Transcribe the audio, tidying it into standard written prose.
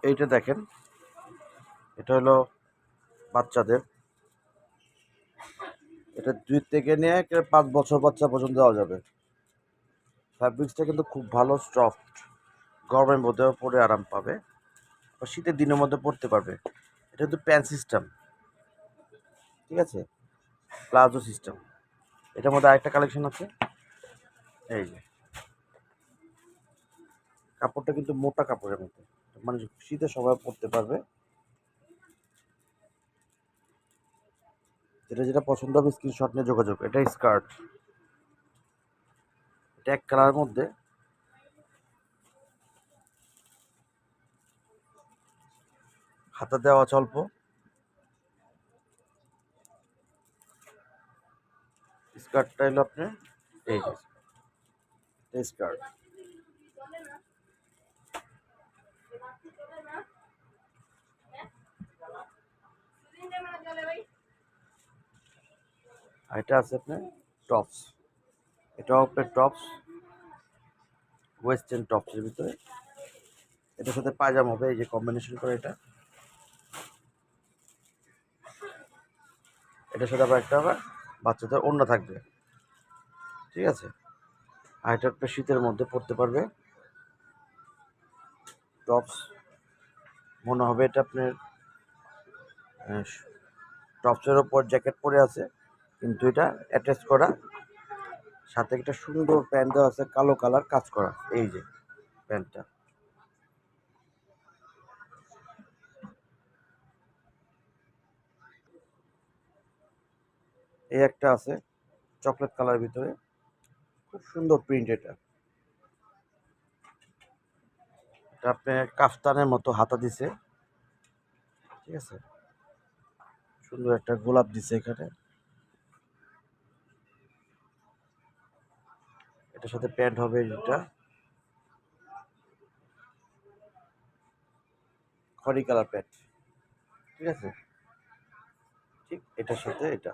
এইটা দেখেন, এটা হলো বাচ্চাদের, এটা 2 থেকে নিয়ে 5 বছর বাচ্চা পর্যন্ত দেওয়া যাবে। ফ্যাব্রিক্সটা কিন্তু খুব ভালো, সফট, গরমের মধ্যেও পরে আরাম পাবে, বা শীতের দিনের মধ্যে পরতে পারবে। এটা কিন্তু প্যান্ট সিস্টেম, ঠিক আছে, প্লাজো সিস্টেম। এটার মধ্যে আরেকটা কালেকশন আছে, এই যে কাপড়টা কিন্তু মোটা কাপড়ের মধ্যে, মানে শীতে সবাই পরতে পারবে। যেটা যেটা পছন্দ হবে স্ক্রিনশট নিয়ে যোগাযোগ। এটা স্কার্ট, এটা এক কালারের মধ্যে, হাতা দেওয়া আছে অল্প। স্কার্টটা হলো আপনার এই যে স্কার্ট, আর এটা আছে আপনার টপস, এটাও আপনার টপস, ওয়েস্টার্ন টপসের ভিতরে। এটার সাথে পায়জামা হবে, এই যে কম্বিনেশন করে এটা, এটার সাথে আবার একটা আবার বাচ্চাদের ওড়না থাকবে, ঠিক আছে। আর এটা আপনার শীতের মধ্যে পরতে পারবে, টপস মনে হবে এটা আপনার টপসের ওপর জ্যাকেট পরে আছে, কিন্তু এটা অ্যাটাচ করা, সাথে একটা সুন্দর প্যান্ট দেওয়া আছে, কালো কালার কাজ করা, এই যে প্যান্টটা। এই একটা আছে চকলেট কালার ভিতরে, খুব সুন্দর প্রিন্ট। এটা এটা আপনার কাফতানের মতো হাতা দিছে, ঠিক আছে, সুন্দর একটা গোলাপ দিছে এখানে। এটার সাথে প্যান্ট হবে, এটা খড়ি কালার প্যান্ট, ঠিক আছে, ঠিক এটার সাথে এটা।